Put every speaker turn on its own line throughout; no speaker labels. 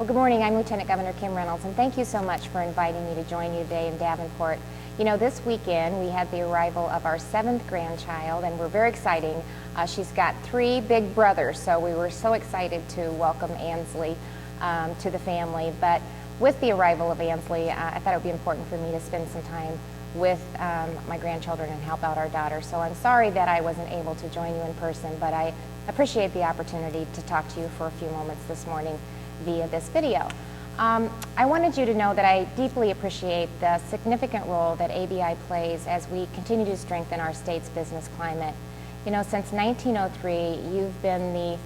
Well, good morning. I'm Lieutenant Governor Kim Reynolds, and thank you so much for inviting me to join you today in Davenport. You know, this weekend we had the arrival of our 7th grandchild, and we're very exciting. She's got 3 big brothers, so we were so excited to welcome Ansley to the family. But with the arrival of Ansley, I thought it would be important for me to spend some time with my grandchildren and help out our daughter. So I'm sorry that I wasn't able to join you in person, but I appreciate the opportunity to talk to you for a few moments this morning via this video. I wanted you to know that I deeply appreciate the significant role that ABI plays as we continue to strengthen our state's business climate. You know, since 1903, you've been the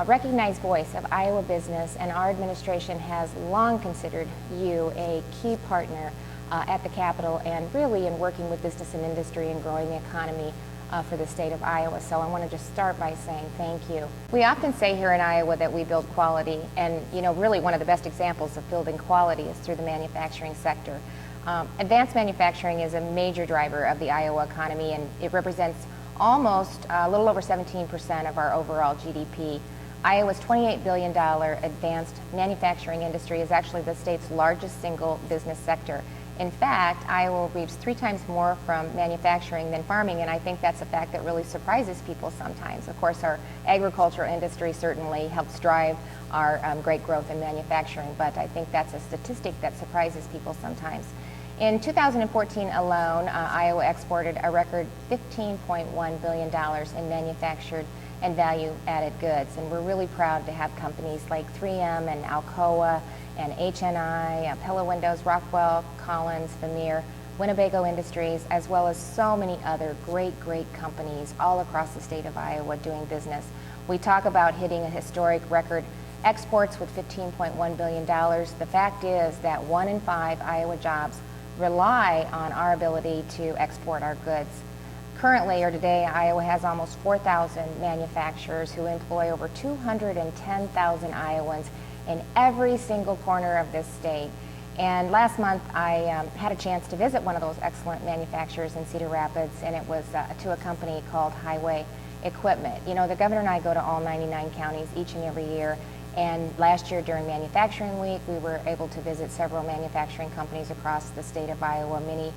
recognized voice of Iowa business, and our administration has long considered you a key partner at the Capitol and really in working with business and industry and growing the economy for the state of Iowa. So I want to just start by saying thank you. We often say here in Iowa that we build quality, and you know, really one of the best examples of building quality is through the manufacturing sector. Advanced manufacturing is a major driver of the Iowa economy, and it represents almost a little over 17% of our overall GDP. Iowa's $28 billion advanced manufacturing industry is actually the state's largest single business sector. In fact, Iowa reaps 3 times more from manufacturing than farming, and I think that's a fact that really surprises people sometimes. Of course, our agricultural industry certainly helps drive our great growth in manufacturing, but I think that's a statistic that surprises people sometimes. In 2014 alone, Iowa exported a record $15.1 billion in manufactured and value-added goods, and we're really proud to have companies like 3M and Alcoa and HNI, Pella Windows, Rockwell, Collins, Vermeer, Winnebago Industries, as well as so many other great companies all across the state of Iowa doing business. We talk about hitting a historic record exports with $15.1 billion. The fact is that 1 in 5 Iowa jobs rely on our ability to export our goods. Currently, or today, Iowa has almost 4,000 manufacturers who employ over 210,000 Iowans in every single corner of this state. And last month I had a chance to visit one of those excellent manufacturers in Cedar Rapids, and it was to a company called Highway Equipment. You know, the governor and I go to all 99 counties each and every year, and last year during Manufacturing Week we were able to visit several manufacturing companies across the state of Iowa, many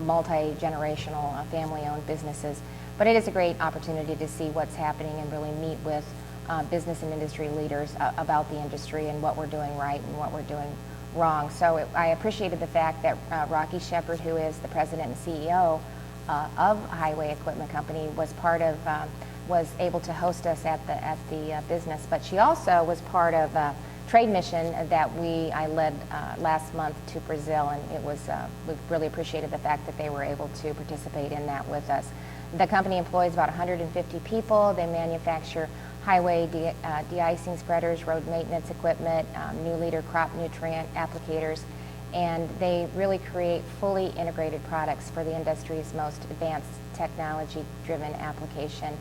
multi-generational family-owned businesses. But it is a great opportunity to see what's happening and really meet with business and industry leaders about the industry and what we're doing right and what we're doing wrong. So I appreciated the fact that Rocky Shepard, who is the president and CEO of Highway Equipment Company, was able to host us at the business. But she also was part of a trade mission that I led last month to Brazil, and it was we really appreciated the fact that they were able to participate in that with us. The company employs about 150 people. They manufacture highway de-icing spreaders, road maintenance equipment, new leader crop nutrient applicators, and they really create fully integrated products for the industry's most advanced technology-driven application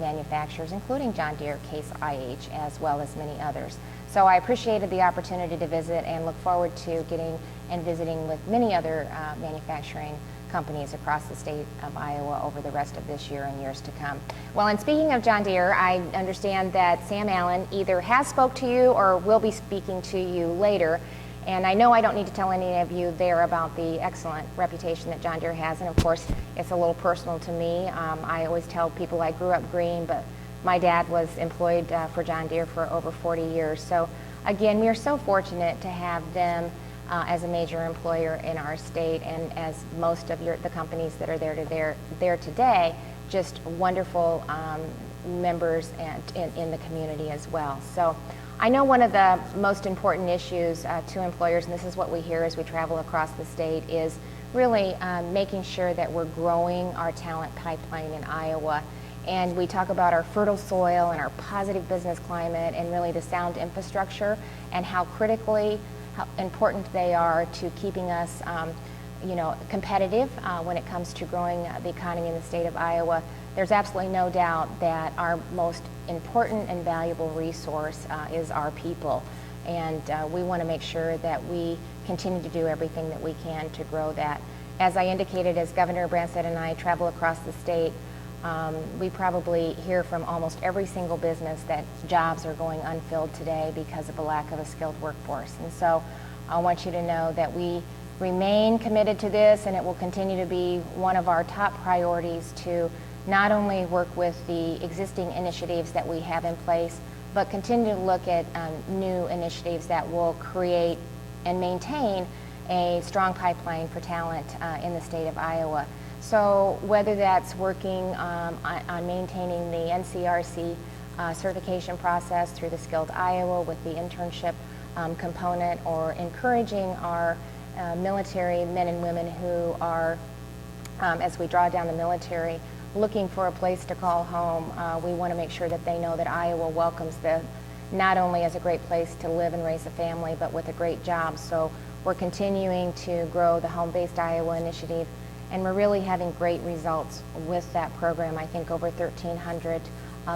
manufacturers, including John Deere, Case IH, as well as many others. So I appreciated the opportunity to visit and look forward to getting and visiting with many other manufacturing companies across the state of Iowa over the rest of this year and years to come. Well, and speaking of John Deere, I understand that Sam Allen either has spoke to you or will be speaking to you later. And I know I don't need to tell any of you there about the excellent reputation that John Deere has, and of course it's a little personal to me. I always tell people I grew up green, but my dad was employed for John Deere for over 40 years. So again, we are so fortunate to have them as a major employer in our state, and as most of the companies that are there today, just wonderful members in the community as well. So I know one of the most important issues to employers, and this is what we hear as we travel across the state, is really making sure that we're growing our talent pipeline in Iowa. And we talk about our fertile soil and our positive business climate and really the sound infrastructure and how important they are to keeping us competitive when it comes to growing the economy in the state of Iowa. There's absolutely no doubt that our most important and valuable resource is our people. And we want to make sure that we continue to do everything that we can to grow that. As I indicated, as Governor Branstad and I travel across the state, We probably hear from almost every single business that jobs are going unfilled today because of a lack of a skilled workforce. And so I want you to know that we remain committed to this, and it will continue to be one of our top priorities to not only work with the existing initiatives that we have in place, but continue to look at new initiatives that will create and maintain a strong pipeline for talent in the state of Iowa. So whether that's working on maintaining the NCRC certification process through the Skilled Iowa with the internship component, or encouraging our military men and women who are, as we draw down the military, looking for a place to call home, we want to make sure that they know that Iowa welcomes them not only as a great place to live and raise a family, but with a great job. So we're continuing to grow the Home-Based Iowa initiative, and we're really having great results with that program. I think over 1,300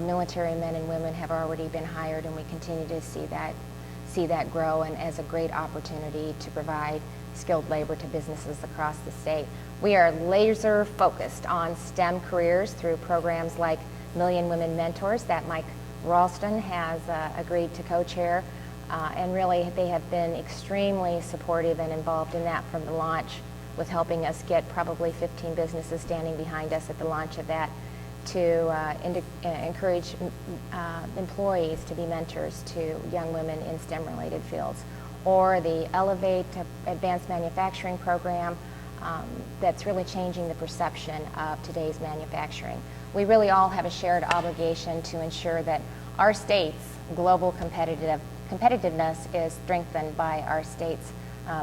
military men and women have already been hired, and we continue to see that grow, and as a great opportunity to provide skilled labor to businesses across the state. We are laser focused on STEM careers through programs like Million Women Mentors that Mike Ralston has agreed to co-chair, and really they have been extremely supportive and involved in that from the launch, with helping us get probably 15 businesses standing behind us at the launch of that, to encourage employees to be mentors to young women in STEM-related fields, or the Elevate Advanced Manufacturing Program that's really changing the perception of today's manufacturing. We really all have a shared obligation to ensure that our state's global competitiveness is strengthened by our state's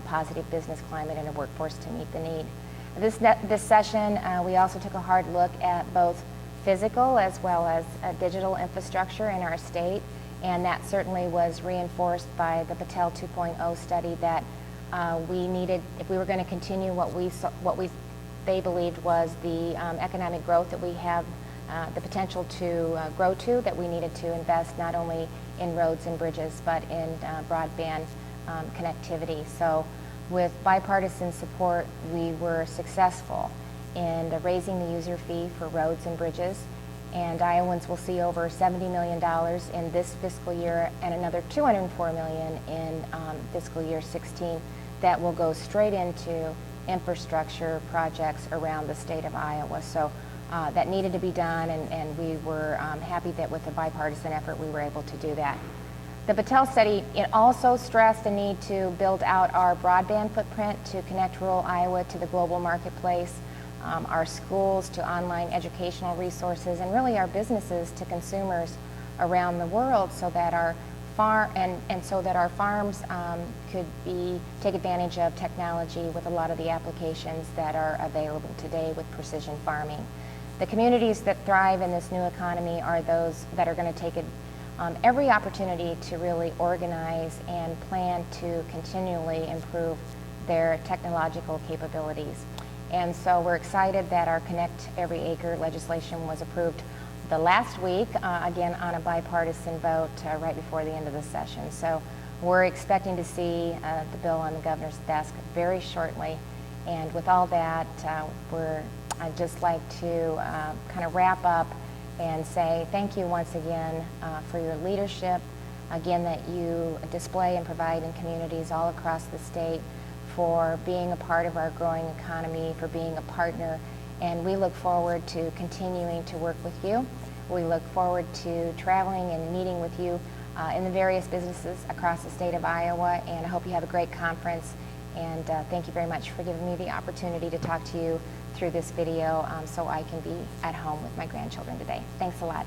positive business climate and a workforce to meet the need. This session, we also took a hard look at both physical as well as digital infrastructure in our state, and that certainly was reinforced by the Patel 2.0 study that we needed, if we were going to continue they believed was the economic growth that we have the potential to grow to, that we needed to invest not only in roads and bridges, but in broadband connectivity. So with bipartisan support, we were successful in raising the user fee for roads and bridges, and Iowans will see over $70 million in this fiscal year and another $204 million in fiscal year 16 that will go straight into infrastructure projects around the state of Iowa. So that needed to be done, and we were happy that with a bipartisan effort we were able to do that. The Patel study, it also stressed the need to build out our broadband footprint to connect rural Iowa to the global marketplace, our schools to online educational resources, and really our businesses to consumers around the world, so that our farms could take advantage of technology with a lot of the applications that are available today with precision farming. The communities that thrive in this new economy are those that are going to take every opportunity to really organize and plan to continually improve their technological capabilities. And so we're excited that our Connect Every Acre legislation was approved the last week, again on a bipartisan vote right before the end of the session. So we're expecting to see the bill on the governor's desk very shortly. And with all that, I'd just like to kind of wrap up and say thank you once again for your leadership, again, that you display and provide in communities all across the state, for being a part of our growing economy, for being a partner, and we look forward to continuing to work with you. We look forward to traveling and meeting with you in the various businesses across the state of Iowa, and I hope you have a great conference, and thank you very much for giving me the opportunity to talk to you through this video so I can be at home with my grandchildren today. Thanks a lot.